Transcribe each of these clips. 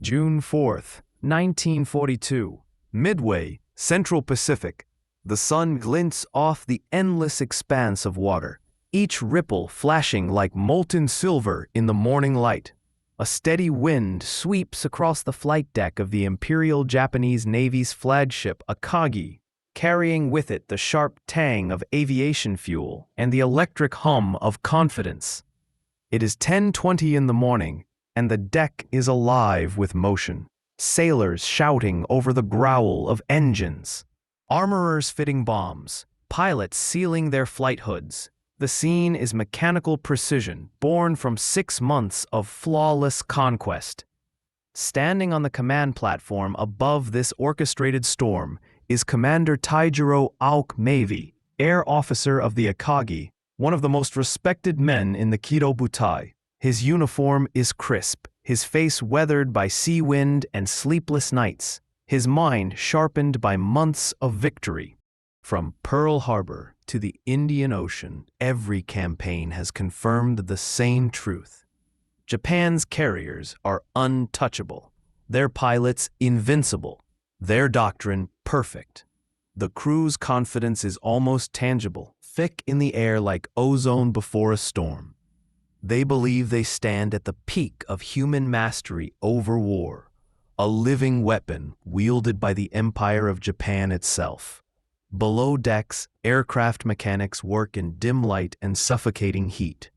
June 4th, 1942. Midway, Central Pacific. The sun glints off the endless expanse of water, each ripple flashing like molten silver in the morning light. A steady wind sweeps across the flight deck of the Imperial Japanese Navy's flagship Akagi, carrying with it the sharp tang of aviation fuel and the electric hum of confidence. It is 10:20 in the morning, and the deck is alive with motion. Sailors shouting over the growl of engines, armorers fitting bombs, pilots sealing their flight hoods. The scene is mechanical precision born from 6 months of flawless conquest. Standing on the command platform above this orchestrated storm is Commander Taijiro Aoki, air officer of the Akagi, one of the most respected men in the Kido Butai. His uniform is crisp, his face weathered by sea wind and sleepless nights, his mind sharpened by months of victory. From Pearl Harbor to the Indian Ocean, every campaign has confirmed the same truth. Japan's carriers are untouchable, their pilots invincible, their doctrine perfect. The crew's confidence is almost tangible, thick in the air like ozone before a storm. They believe they stand at the peak of human mastery over war, a living weapon wielded by the Empire of Japan itself. Below decks, aircraft mechanics work in dim light and suffocating heat,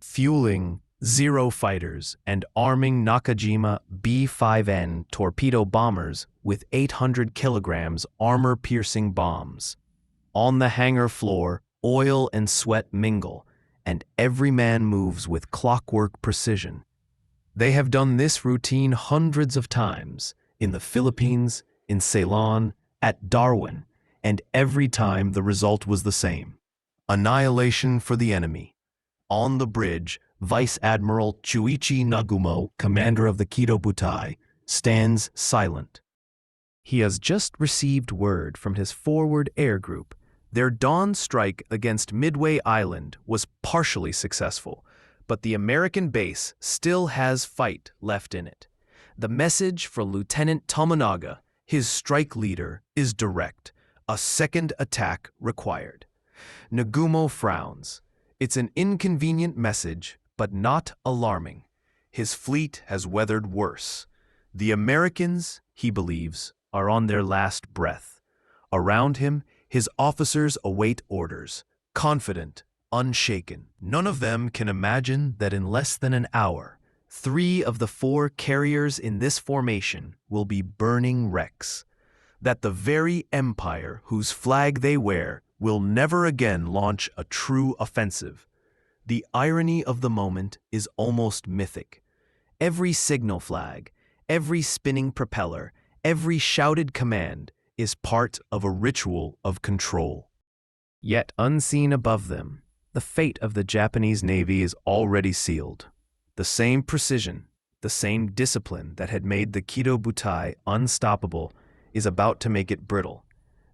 fueling Zero fighters and arming Nakajima B-5N torpedo bombers with 800 kilograms armor-piercing bombs. On the hangar floor, oil and sweat mingle, and every man moves with clockwork precision. They have done this routine hundreds of times, in the Philippines, in Ceylon, at Darwin, and every time the result was the same: annihilation for the enemy. On the bridge, Vice Admiral Chuichi Nagumo, commander of the Kido Butai, stands silent. He has just received word from his forward air group. Their dawn strike against Midway Island was partially successful, but the American base still has fight left in it. The message for Lieutenant Tomonaga, his strike leader, is direct: a second attack required. Nagumo frowns. It's an inconvenient message, but not alarming. His fleet has weathered worse. The Americans, he believes, are on their last breath. Around him, his officers await orders, confident, unshaken. None of them can imagine that in less than an hour, 3 of the 4 carriers in this formation will be burning wrecks. That the very empire whose flag they wear will never again launch a true offensive. The irony of the moment is almost mythic. Every signal flag, every spinning propeller, every shouted command is part of a ritual of control. Yet unseen above them, the fate of the Japanese Navy is already sealed. The same precision, the same discipline that had made the Kido Butai unstoppable is about to make it brittle.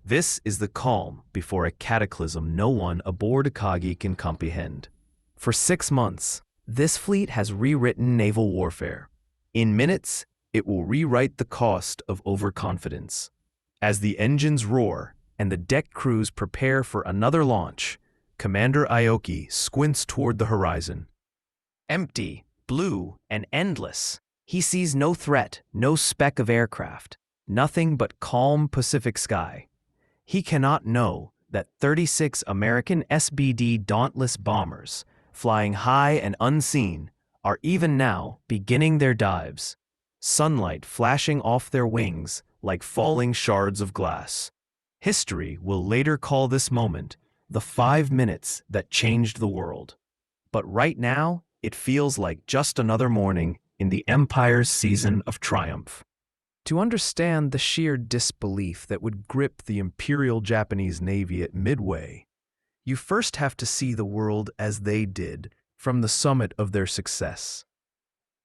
This is the calm before a cataclysm no one aboard Akagi can comprehend. For 6 months, this fleet has rewritten naval warfare. In minutes, it will rewrite the cost of overconfidence. As the engines roar and the deck crews prepare for another launch, Commander Aoki squints toward the horizon. Empty, blue, and endless, he sees no threat, no speck of aircraft, nothing but calm Pacific sky. He cannot know that 36 American SBD Dauntless bombers, flying high and unseen, are even now beginning their dives, sunlight flashing off their wings like falling shards of glass. History will later call this moment the 5 minutes that changed the world. But right now, it feels like just another morning in the Empire's season of triumph. To understand the sheer disbelief that would grip the Imperial Japanese Navy at Midway, you first have to see the world as they did from the summit of their success.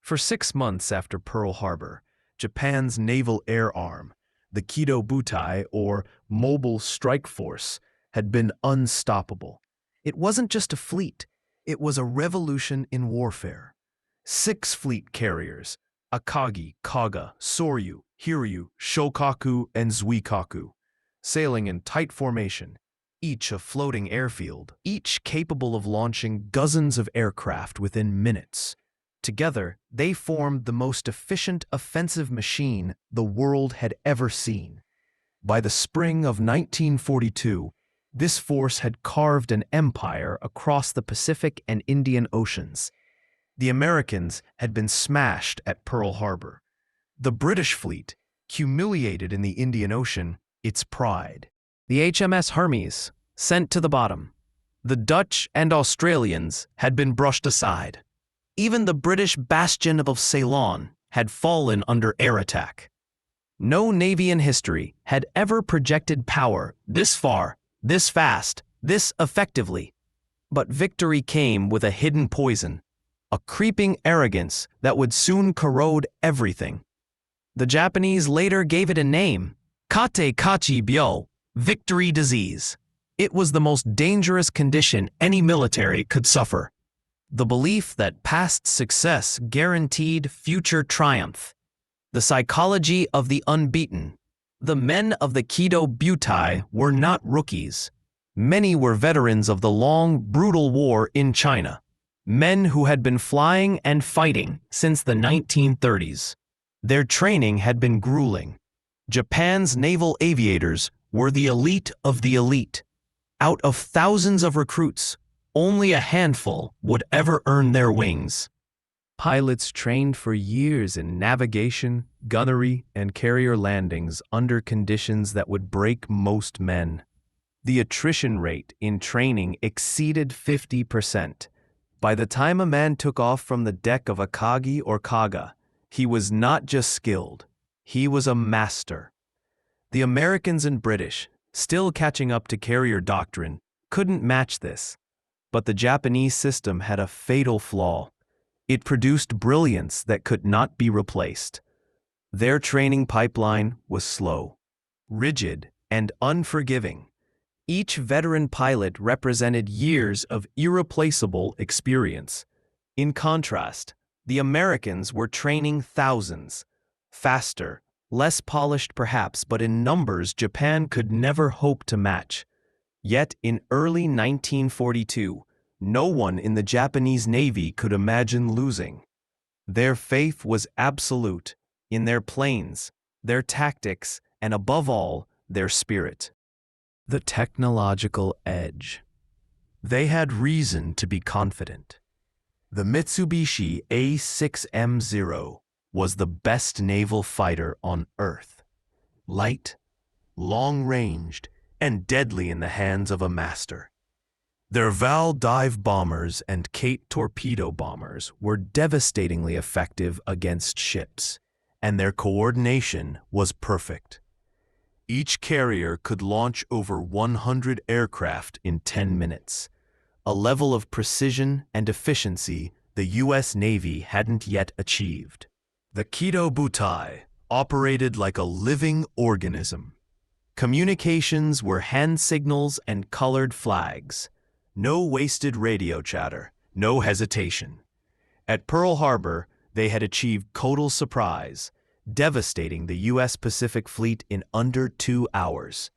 For 6 months after Pearl Harbor, Japan's naval air arm, the Kido Butai, or Mobile Strike Force, had been unstoppable. It wasn't just a fleet, it was a revolution in warfare. 6 fleet carriers, Akagi, Kaga, Soryu, Hiryu, Shokaku, and Zuikaku, sailing in tight formation, each a floating airfield, each capable of launching dozens of aircraft within minutes. Together, they formed the most efficient offensive machine the world had ever seen. By the spring of 1942, this force had carved an empire across the Pacific and Indian Oceans. The Americans had been smashed at Pearl Harbor. The British fleet, humiliated in the Indian Ocean, its pride. The HMS Hermes, sent to the bottom. The Dutch and Australians had been brushed aside. Even the British bastion of Ceylon had fallen under air attack. No navy in history had ever projected power this far, this fast, this effectively. But victory came with a hidden poison, a creeping arrogance that would soon corrode everything. The Japanese later gave it a name, Kate Kachi Byo, victory disease. It was the most dangerous condition any military could suffer. The belief that past success guaranteed future triumph. The psychology of the unbeaten. The men of the Kido Butai were not rookies. Many were veterans of the long, brutal war in China. Men who had been flying and fighting since the 1930s. Their training had been grueling. Japan's naval aviators were the elite of the elite. Out of thousands of recruits, only a handful would ever earn their wings. Pilots trained for years in navigation, gunnery, and carrier landings under conditions that would break most men. The attrition rate in training exceeded 50%. By the time a man took off from the deck of Akagi or Kaga, he was not just skilled, he was a master. The Americans and British, still catching up to carrier doctrine, couldn't match this. But the Japanese system had a fatal flaw. It produced brilliance that could not be replaced. Their training pipeline was slow, rigid, and unforgiving. Each veteran pilot represented years of irreplaceable experience. In contrast, the Americans were training thousands, faster, less polished perhaps, but in numbers Japan could never hope to match. Yet in early 1942, no one in the Japanese Navy could imagine losing. Their faith was absolute in their planes, their tactics, and above all, their spirit. The technological edge. They had reason to be confident. The Mitsubishi A6M0 was the best naval fighter on Earth. Light, long-ranged, and deadly in the hands of a master. Their Val dive bombers and Kate torpedo bombers were devastatingly effective against ships, and their coordination was perfect. Each carrier could launch over 100 aircraft in 10 minutes, a level of precision and efficiency the U.S. Navy hadn't yet achieved. The Kido Butai operated like a living organism. Communications were hand signals and colored flags. No wasted radio chatter, no hesitation. At Pearl Harbor, they had achieved total surprise, devastating the U.S. Pacific Fleet in under 2 hours.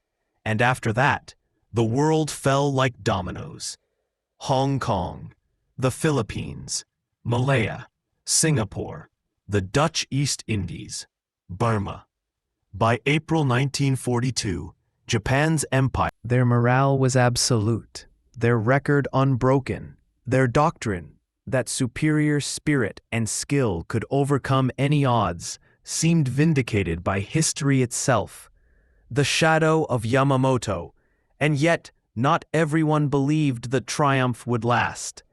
And after that, the world fell like dominoes. Hong Kong, the Philippines, Malaya, Singapore, the Dutch East Indies, Burma. By April 1942, Japan's empire. Their morale was absolute, their record unbroken, their doctrine, that superior spirit and skill could overcome any odds, seemed vindicated by history itself. The shadow of Yamamoto, and yet not everyone believed the triumph would last.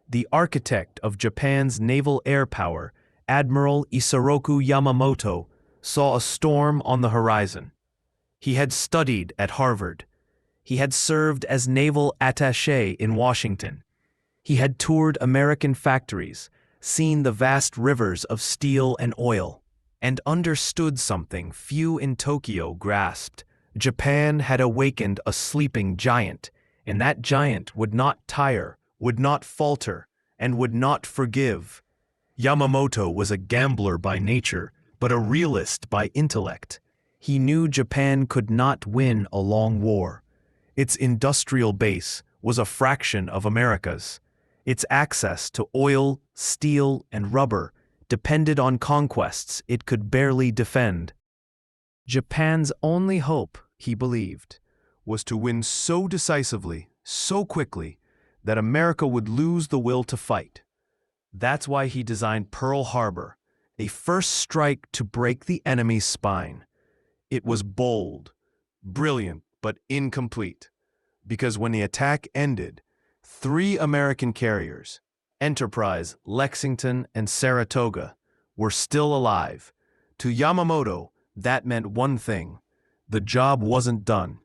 The architect of Japan's naval air power, Admiral Isoroku Yamamoto, saw a storm on the horizon. He had studied at Harvard. He had served as naval attaché in Washington. He had toured American factories, seen the vast rivers of steel and oil, and understood something few in Tokyo grasped. Japan had awakened a sleeping giant, and that giant would not tire, would not falter, and would not forgive. Yamamoto was a gambler by nature, but a realist by intellect. He knew Japan could not win a long war. Its industrial base was a fraction of America's. Its access to oil, steel, and rubber depended on conquests it could barely defend. Japan's only hope, he believed, was to win so decisively, so quickly, that America would lose the will to fight. That's why he designed Pearl Harbor, a first strike to break the enemy's spine. It was bold, brilliant, but incomplete, because when the attack ended, 3 American carriers, Enterprise, Lexington, and Saratoga, were still alive. To Yamamoto, that meant one thing: the job wasn't done,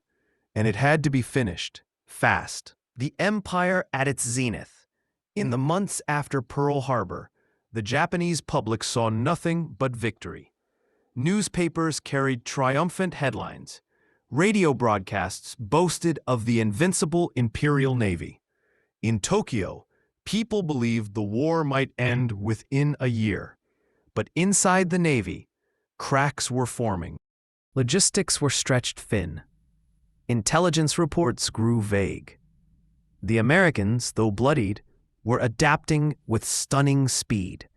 and it had to be finished, fast. The empire at its zenith. In the months after Pearl Harbor, the Japanese public saw nothing but victory. Newspapers carried triumphant headlines. Radio broadcasts boasted of the invincible Imperial Navy. In Tokyo, people believed the war might end within a year. But inside the Navy, cracks were forming. Logistics were stretched thin. Intelligence reports grew vague. The Americans, though bloodied, were adapting with stunning speed.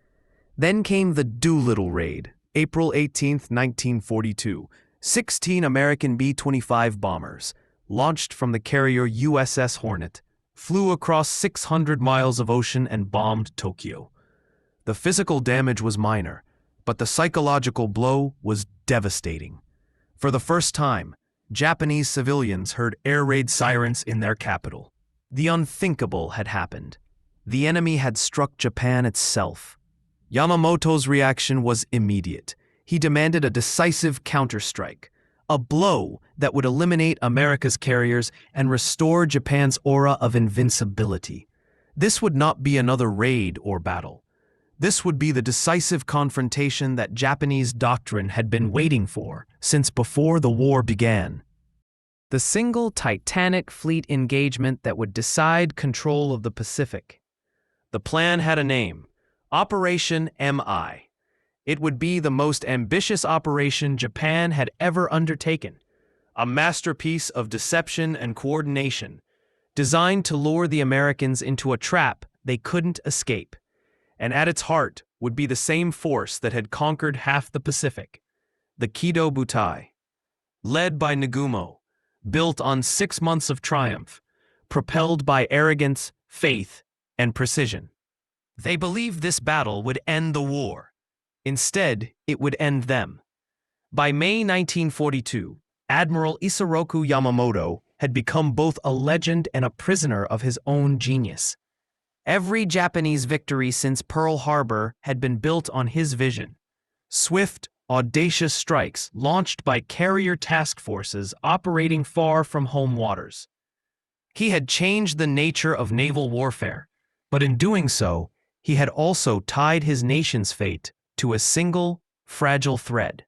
Then came the Doolittle Raid, April 18, 1942. 16 American B-25 bombers, launched from the carrier USS Hornet, flew across 600 miles of ocean and bombed Tokyo. The physical damage was minor, but the psychological blow was devastating. For the first time, Japanese civilians heard air raid sirens in their capital. The unthinkable had happened. The enemy had struck Japan itself. Yamamoto's reaction was immediate. He demanded a decisive counterstrike, a blow that would eliminate America's carriers and restore Japan's aura of invincibility. This would not be another raid or battle. This would be the decisive confrontation that Japanese doctrine had been waiting for since before the war began. The single titanic fleet engagement that would decide control of the Pacific. The plan had a name: Operation MI. It would be the most ambitious operation Japan had ever undertaken, a masterpiece of deception and coordination, designed to lure the Americans into a trap they couldn't escape. And at its heart would be the same force that had conquered half the Pacific, the Kido Butai. Led by Nagumo, built on 6 months of triumph, propelled by arrogance, faith, and precision. They believed this battle would end the war. Instead, it would end them. By May 1942, Admiral Isoroku Yamamoto had become both a legend and a prisoner of his own genius. Every Japanese victory since Pearl Harbor had been built on his vision. Swift, audacious strikes launched by carrier task forces operating far from home waters. He had changed the nature of naval warfare, but in doing so, he had also tied his nation's fate to a single, fragile thread.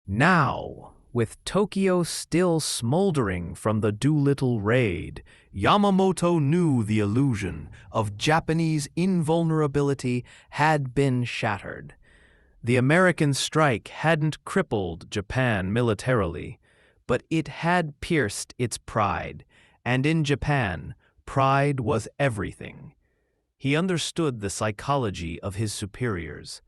Now, with Tokyo still smoldering from the Doolittle Raid, Yamamoto knew the illusion of Japanese invulnerability had been shattered. The American strike hadn't crippled Japan militarily, but it had pierced its pride, and in Japan, pride was everything. He understood the psychology of his superiors.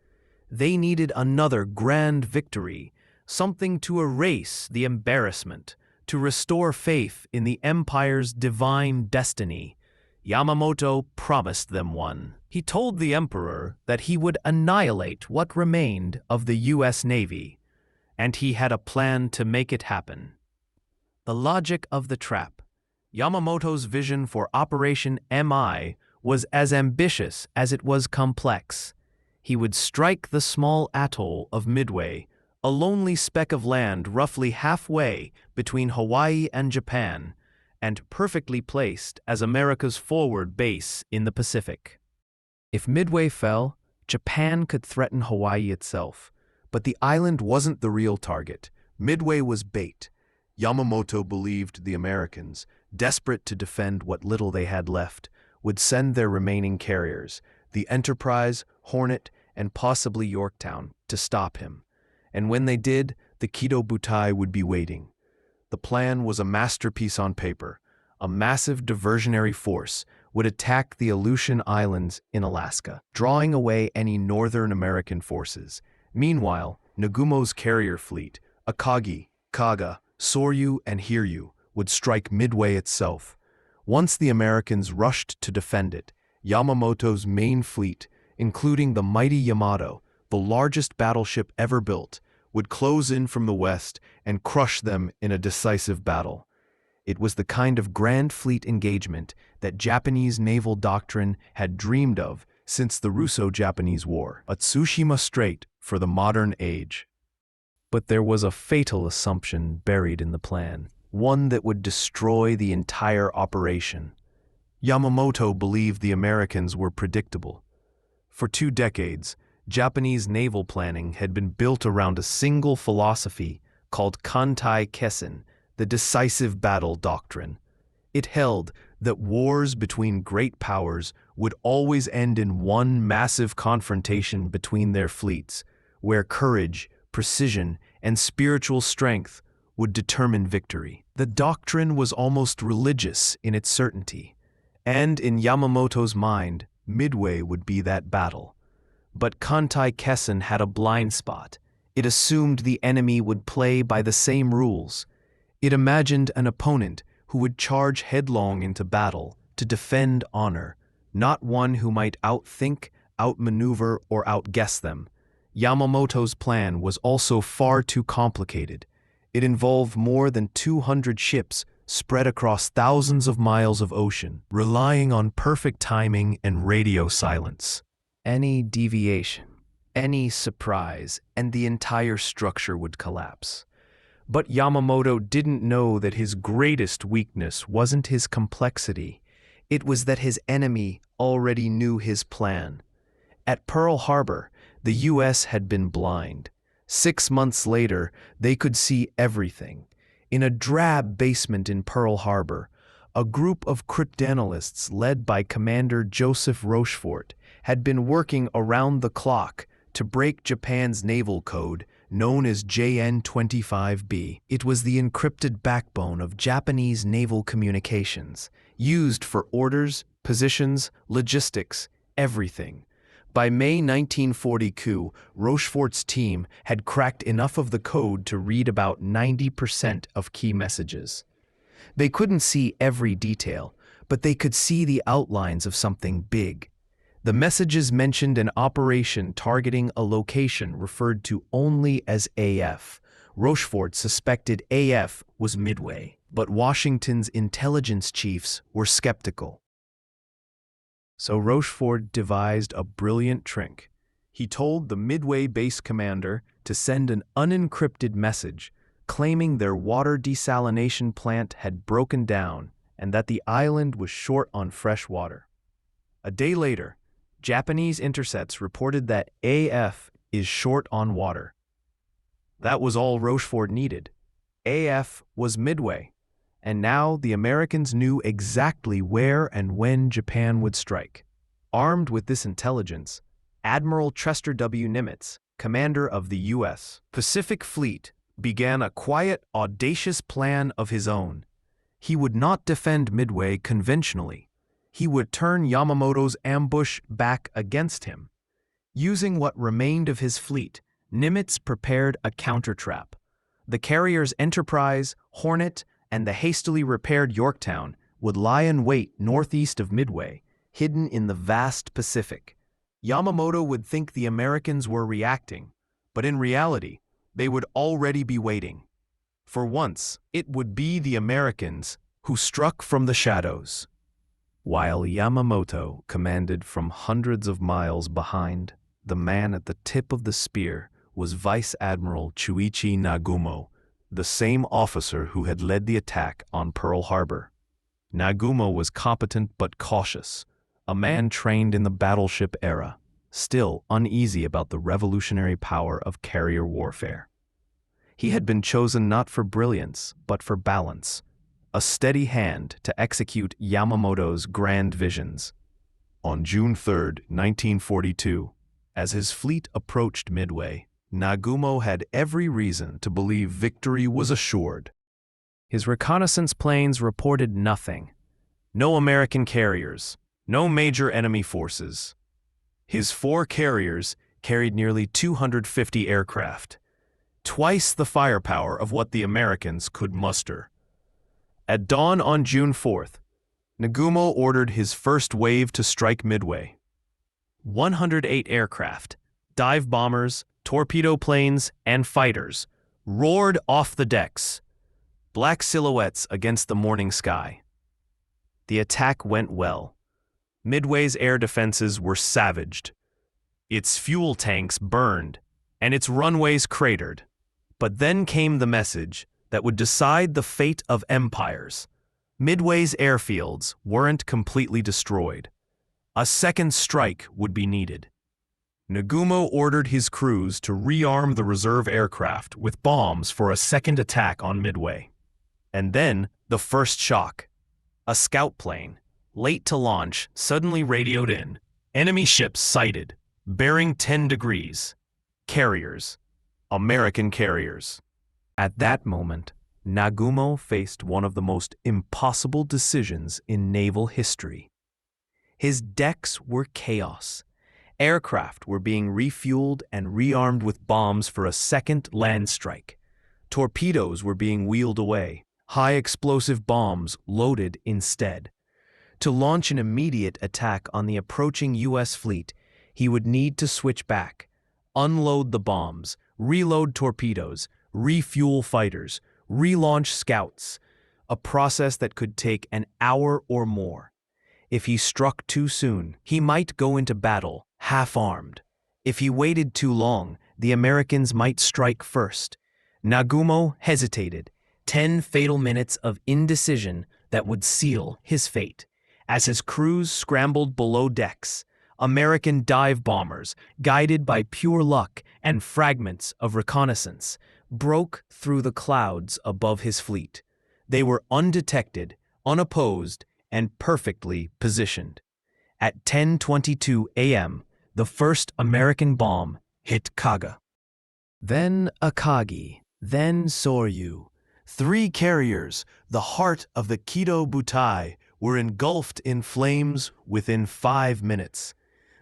They needed another grand victory, something to erase the embarrassment, to restore faith in the empire's divine destiny. Yamamoto promised them one. He told the emperor that he would annihilate what remained of the U.S. Navy, and he had a plan to make it happen. The logic of the trap. Yamamoto's vision for Operation MI was as ambitious as it was complex. He would strike the small atoll of Midway, a lonely speck of land roughly halfway between Hawaii and Japan, and perfectly placed as America's forward base in the Pacific. If Midway fell, Japan could threaten Hawaii itself, but the island wasn't the real target. Midway was bait. Yamamoto believed the Americans, desperate to defend what little they had left, would send their remaining carriers. the Enterprise, Hornet, and possibly Yorktown, to stop him. And when they did, the Kido Butai would be waiting. The plan was a masterpiece on paper. A massive diversionary force would attack the Aleutian Islands in Alaska, drawing away any Northern American forces. Meanwhile, Nagumo's carrier fleet, Akagi, Kaga, Soryu, and Hiryu, would strike Midway itself. Once the Americans rushed to defend it, Yamamoto's main fleet, including the mighty Yamato, the largest battleship ever built, would close in from the west and crush them in a decisive battle. It was the kind of grand fleet engagement that Japanese naval doctrine had dreamed of since the Russo-Japanese War, a Tsushima Strait for the modern age. But there was a fatal assumption buried in the plan, one that would destroy the entire operation. Yamamoto believed the Americans were predictable. For 2 decades, Japanese naval planning had been built around a single philosophy called Kantai Kessen, the decisive battle doctrine. It held that wars between great powers would always end in one massive confrontation between their fleets, where courage, precision, and spiritual strength would determine victory. The doctrine was almost religious in its certainty, and in Yamamoto's mind, Midway would be that battle. But Kantai Kessen had a blind spot. It assumed the enemy would play by the same rules. It imagined an opponent who would charge headlong into battle to defend honor, not one who might outthink, outmaneuver, or outguess them. Yamamoto's plan was also far too complicated. It involved more than 200 ships spread across thousands of miles of ocean, relying on perfect timing and radio silence. Any deviation, any surprise, and the entire structure would collapse. But Yamamoto didn't know that his greatest weakness wasn't his complexity. It was that his enemy already knew his plan. At Pearl Harbor, the U.S. had been blind. 6 months later, they could see everything. In a drab basement in Pearl Harbor, a group of cryptanalysts led by Commander Joseph Rochefort had been working around the clock to break Japan's naval code known as JN-25B. It was the encrypted backbone of Japanese naval communications, used for orders, positions, logistics, everything. By May 1942, Rochefort's team had cracked enough of the code to read about 90% of key messages. They couldn't see every detail, but they could see the outlines of something big. The messages mentioned an operation targeting a location referred to only as AF. Rochefort suspected AF was Midway, but Washington's intelligence chiefs were skeptical. So Rochefort devised a brilliant trick. He told the Midway base commander to send an unencrypted message claiming their water desalination plant had broken down and that the island was short on fresh water. A day later, Japanese intercepts reported that AF is short on water. That was all Rochefort needed. AF was Midway, and now the Americans knew exactly where and when Japan would strike. Armed with this intelligence, Admiral Chester W. Nimitz, commander of the U.S. Pacific Fleet, began a quiet, audacious plan of his own. He would not defend Midway conventionally. He would turn Yamamoto's ambush back against him. Using what remained of his fleet, Nimitz prepared a counter-trap. The carriers Enterprise, Hornet, and the hastily repaired Yorktown would lie in wait northeast of Midway, hidden in the vast Pacific. Yamamoto would think the Americans were reacting, but in reality, they would already be waiting. For once, it would be the Americans who struck from the shadows. While Yamamoto commanded from hundreds of miles behind, the man at the tip of the spear was Vice Admiral Chuichi Nagumo, the same officer who had led the attack on Pearl Harbor. Nagumo was competent but cautious, a man trained in the battleship era, still uneasy about the revolutionary power of carrier warfare. He had been chosen not for brilliance, but for balance, a steady hand to execute Yamamoto's grand visions. On June 3, 1942, as his fleet approached Midway, Nagumo had every reason to believe victory was assured. His reconnaissance planes reported nothing. No American carriers, no major enemy forces. His 4 carriers carried nearly 250 aircraft, twice the firepower of what the Americans could muster. At dawn on June 4th, Nagumo ordered his first wave to strike Midway. 108 aircraft, dive bombers, torpedo planes, and fighters roared off the decks, black silhouettes against the morning sky. The attack went well. Midway's air defenses were savaged. Its fuel tanks burned, and its runways cratered. But then came the message that would decide the fate of empires. Midway's airfields weren't completely destroyed. A second strike would be needed. Nagumo ordered his crews to rearm the reserve aircraft with bombs for a second attack on Midway. And then the first shock. A scout plane, late to launch, suddenly radioed in. Enemy ships sighted, bearing 10 degrees. Carriers. American carriers. At that moment, Nagumo faced one of the most impossible decisions in naval history. His decks were chaos. Aircraft were being refueled and rearmed with bombs for a second land strike. Torpedoes were being wheeled away, high-explosive bombs loaded instead. To launch an immediate attack on the approaching U.S. fleet, he would need to switch back, unload the bombs, reload torpedoes, refuel fighters, relaunch scouts, a process that could take an hour or more. If he struck too soon, he might go into battle half-armed. If he waited too long, the Americans might strike first. Nagumo hesitated. 10 fatal minutes of indecision that would seal his fate. As his crews scrambled below decks, American dive bombers, guided by pure luck and fragments of reconnaissance, broke through the clouds above his fleet. They were undetected, unopposed, and perfectly positioned. At 10:22 a.m., the first American bomb hit Kaga. Then Akagi, then Soryu. 3 carriers, the heart of the Kido Butai, were engulfed in flames within 5 minutes.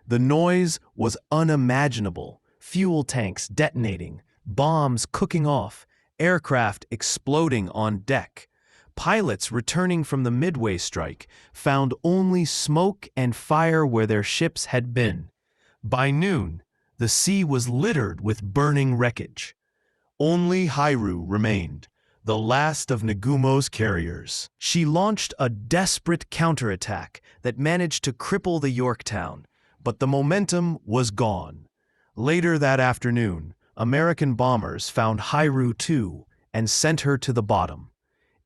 The noise was unimaginable. Fuel tanks detonating, bombs cooking off, aircraft exploding on deck. Pilots returning from the Midway strike found only smoke and fire where their ships had been. By noon, the sea was littered with burning wreckage. Only Hairu remained, the last of Nagumo's carriers. She launched a desperate counterattack that managed to cripple the Yorktown, but the momentum was gone. Later that afternoon, American bombers found Hairu too and sent her to the bottom.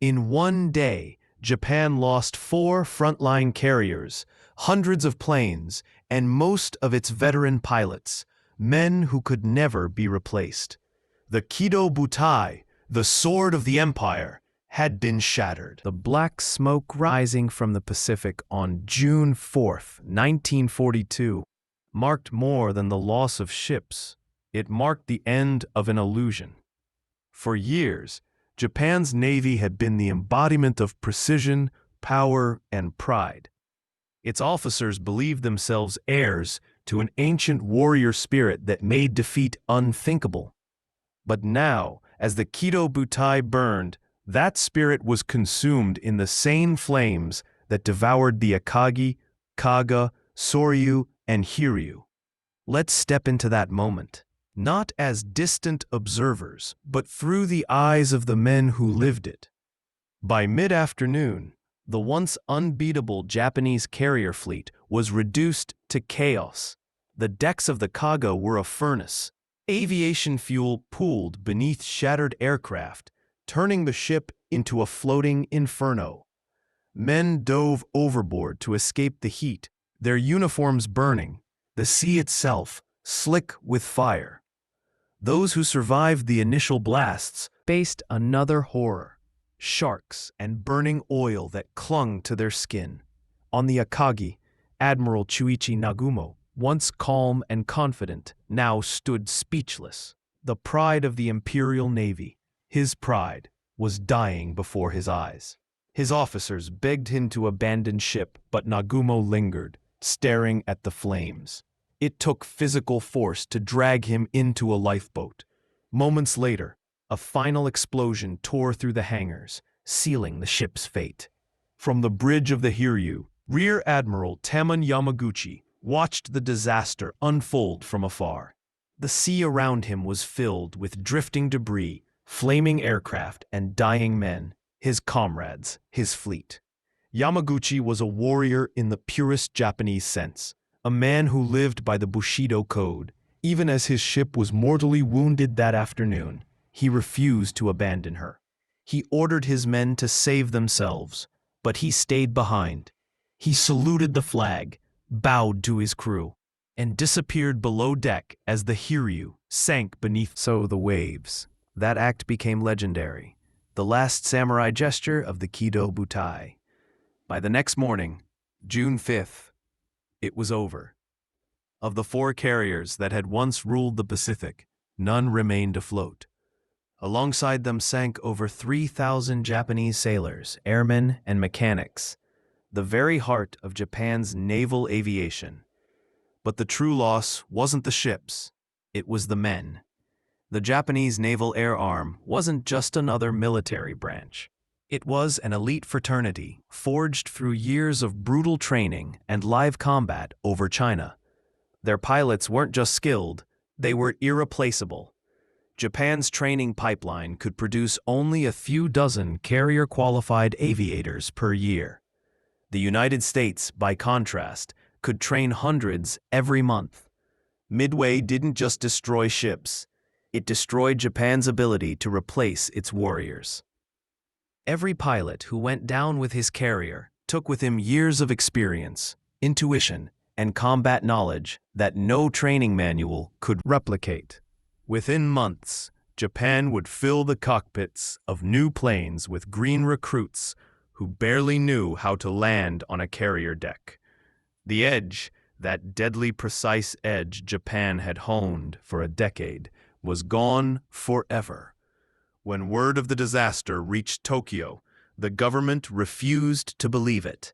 In one day, Japan lost 4 frontline carriers, hundreds of planes, and most of its veteran pilots, men who could never be replaced. The Kido Butai, the sword of the empire, had been shattered. The black smoke rising from the Pacific on June 4, 1942, marked more than the loss of ships. It marked the end of an illusion. For years, Japan's navy had been the embodiment of precision, power, and pride. Its officers believed themselves heirs to an ancient warrior spirit that made defeat unthinkable. But now, as the Kido Butai burned, that spirit was consumed in the same flames that devoured the Akagi, Kaga, Soryu, and Hiryu. Let's step into that moment, not as distant observers, but through the eyes of the men who lived it. By mid-afternoon, the once unbeatable Japanese carrier fleet was reduced to chaos. The decks of the Kaga were a furnace. Aviation fuel pooled beneath shattered aircraft, turning the ship into a floating inferno. Men dove overboard to escape the heat, their uniforms burning, the sea itself slick with fire. Those who survived the initial blasts faced another horror: sharks and burning oil that clung to their skin. On the Akagi, Admiral Chuichi Nagumo, once calm and confident, now stood speechless. The pride of the Imperial Navy, his pride, was dying before his eyes. His officers begged him to abandon ship, but Nagumo lingered, staring at the flames. It took physical force to drag him into a lifeboat. Moments later, a final explosion tore through the hangars, sealing the ship's fate. From the bridge of the Hiryu, Rear Admiral Tamon Yamaguchi watched the disaster unfold from afar. The sea around him was filled with drifting debris, flaming aircraft, and dying men, his comrades, his fleet. Yamaguchi was a warrior in the purest Japanese sense, a man who lived by the Bushido code. Even as his ship was mortally wounded that afternoon, he refused to abandon her. He ordered his men to save themselves, but he stayed behind. He saluted the flag, bowed to his crew, and disappeared below deck as the Hiryu sank beneath the waves. That act became legendary, the last samurai gesture of the Kido Butai. By the next morning, June 5th, it was over. Of the 4 carriers that had once ruled the Pacific, none remained afloat. Alongside them sank over 3,000 Japanese sailors, airmen, and mechanics, the very heart of Japan's naval aviation. But the true loss wasn't the ships, it was the men. The Japanese Naval Air Arm wasn't just another military branch. It was an elite fraternity, forged through years of brutal training and live combat over China. Their pilots weren't just skilled, they were irreplaceable. Japan's training pipeline could produce only a few dozen carrier-qualified aviators per year. The United States, by contrast, could train hundreds every month. Midway didn't just destroy ships, it destroyed Japan's ability to replace its warriors. Every pilot who went down with his carrier took with him years of experience, intuition, and combat knowledge that no training manual could replicate. Within months, Japan would fill the cockpits of new planes with green recruits who barely knew how to land on a carrier deck. The edge, that deadly precise edge Japan had honed for a decade, was gone forever. When word of the disaster reached Tokyo, the government refused to believe it.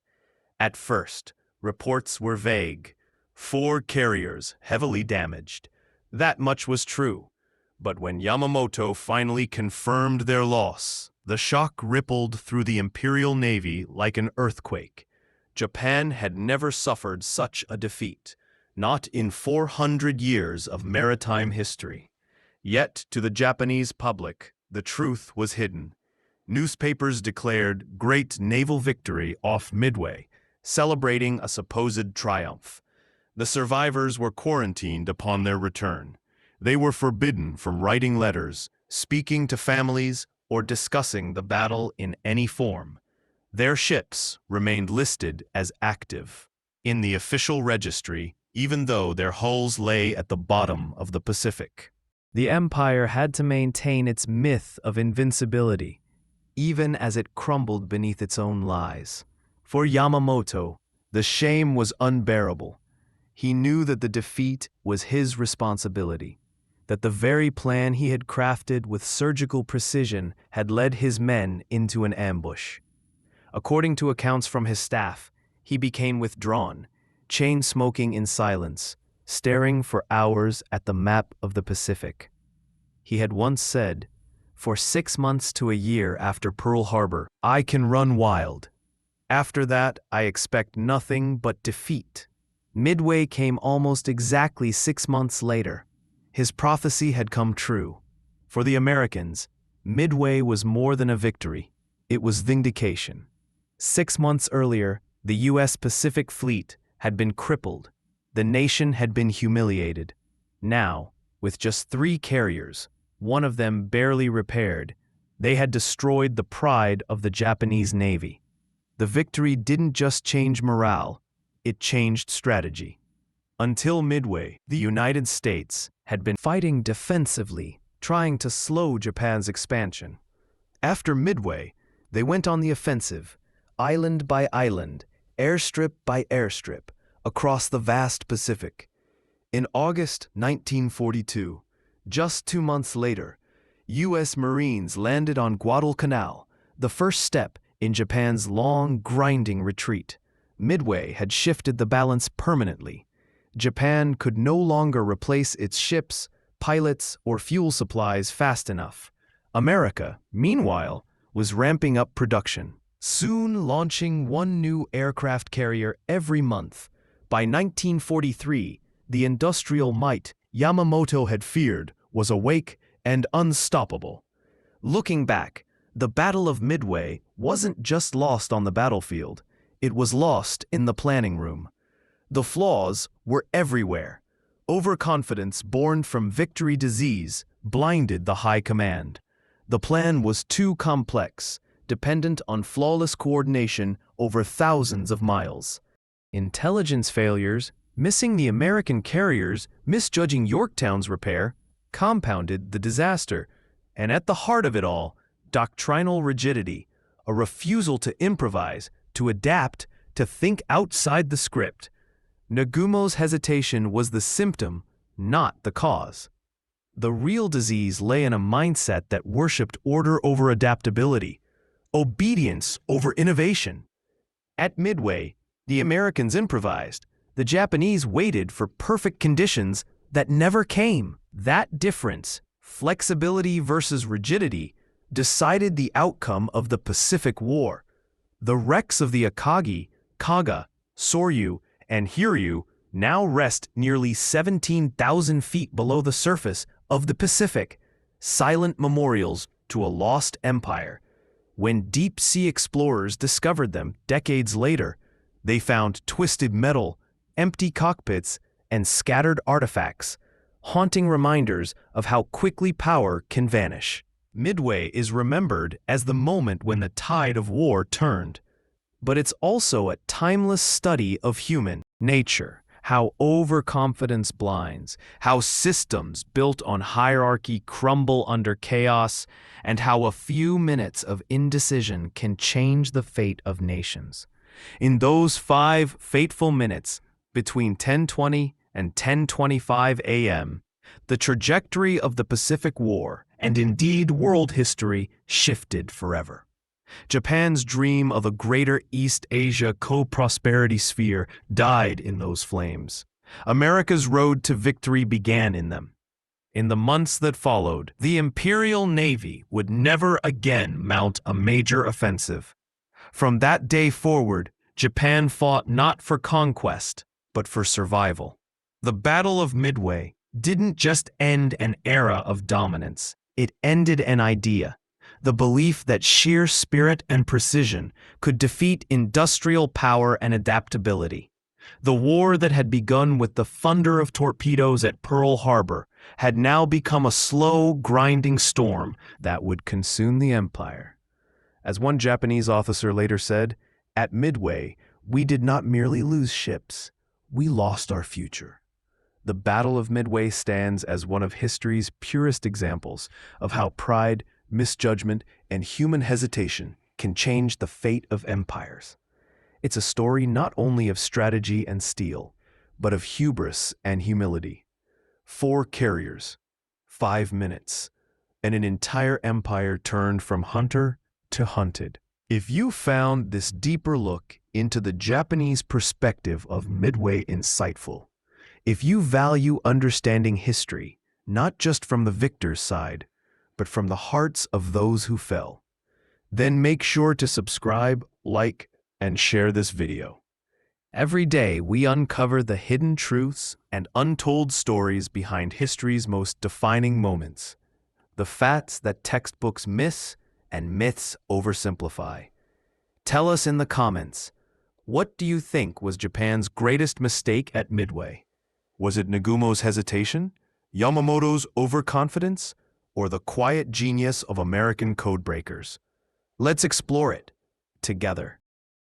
At first, reports were vague. 4 carriers heavily damaged. That much was true. But when Yamamoto finally confirmed their loss, the shock rippled through the Imperial Navy like an earthquake. Japan had never suffered such a defeat, not in 400 years of maritime history. Yet, to the Japanese public, the truth was hidden. Newspapers declared great naval victory off Midway, celebrating a supposed triumph. The survivors were quarantined upon their return. They were forbidden from writing letters, speaking to families, or discussing the battle in any form. Their ships remained listed as active in the official registry, even though their hulls lay at the bottom of the Pacific. The empire had to maintain its myth of invincibility, even as it crumbled beneath its own lies. For Yamamoto, the shame was unbearable. He knew that the defeat was his responsibility, that the very plan he had crafted with surgical precision had led his men into an ambush. According to accounts from his staff, he became withdrawn, chain-smoking in silence, staring for hours at the map of the Pacific. He had once said, "For 6 months to a year after Pearl Harbor, I can run wild. After that, I expect nothing but defeat." Midway came almost exactly 6 months later. His prophecy had come true. For the Americans, Midway was more than a victory. It was vindication. 6 months earlier, the U.S. Pacific Fleet had been crippled. The nation had been humiliated. Now, with just 3 carriers, one of them barely repaired, they had destroyed the pride of the Japanese Navy. The victory didn't just change morale, it changed strategy. Until Midway, the United States had been fighting defensively, trying to slow Japan's expansion. After Midway, they went on the offensive, island by island, airstrip by airstrip, across the vast Pacific. In August 1942, just 2 months later, U.S. Marines landed on Guadalcanal, the first step in Japan's long, grinding retreat. Midway had shifted the balance permanently. Japan could no longer replace its ships, pilots, or fuel supplies fast enough. America, meanwhile, was ramping up production, soon launching one new aircraft carrier every month. By 1943, the industrial might Yamamoto had feared was awake and unstoppable. Looking back, the Battle of Midway wasn't just lost on the battlefield, it was lost in the planning room. The flaws were everywhere. Overconfidence born from victory disease blinded the high command. The plan was too complex, dependent on flawless coordination over thousands of miles. Intelligence failures, missing the American carriers, misjudging Yorktown's repair, compounded the disaster. And at the heart of it all, doctrinal rigidity, a refusal to improvise, to adapt, to think outside the script. Nagumo's hesitation was the symptom, not the cause. The real disease lay in a mindset that worshipped order over adaptability, obedience over innovation. At Midway, the Americans improvised. The Japanese waited for perfect conditions that never came. That difference, flexibility versus rigidity, decided the outcome of the Pacific War. The wrecks of the Akagi, Kaga, Soryu, and Hiryu now rest nearly 17,000 feet below the surface of the Pacific, silent memorials to a lost empire. When deep-sea explorers discovered them decades later, they found twisted metal, empty cockpits, and scattered artifacts, haunting reminders of how quickly power can vanish. Midway is remembered as the moment when the tide of war turned. But it's also a timeless study of human nature, how overconfidence blinds, how systems built on hierarchy crumble under chaos, and how a few minutes of indecision can change the fate of nations. In those 5 fateful minutes, between 10:20 and 10:25 a.m., the trajectory of the Pacific War, and indeed world history, shifted forever. Japan's dream of a greater East Asia co-prosperity sphere died in those flames. America's road to victory began in them. In the months that followed, the Imperial Navy would never again mount a major offensive. From that day forward, Japan fought not for conquest, but for survival. The Battle of Midway didn't just end an era of dominance, it ended an idea. The belief that sheer spirit and precision could defeat industrial power and adaptability. The war that had begun with the thunder of torpedoes at Pearl Harbor had now become a slow, grinding storm that would consume the empire. As one Japanese officer later said, "At Midway, we did not merely lose ships, we lost our future." The Battle of Midway stands as one of history's purest examples of how pride, misjudgment, and human hesitation can change the fate of empires. It's a story not only of strategy and steel, but of hubris and humility. 4 carriers, 5 minutes, and an entire empire turned from hunter to hunted. If you found this deeper look into the Japanese perspective of Midway insightful, if you value understanding history, not just from the victor's side, but from the hearts of those who fell, then make sure to subscribe, like, and share this video. Every day we uncover the hidden truths and untold stories behind history's most defining moments, the facts that textbooks miss and myths oversimplify. Tell us in the comments, what do you think was Japan's greatest mistake at Midway? Was it Nagumo's hesitation, Yamamoto's overconfidence, or the quiet genius of American codebreakers? Let's explore it together.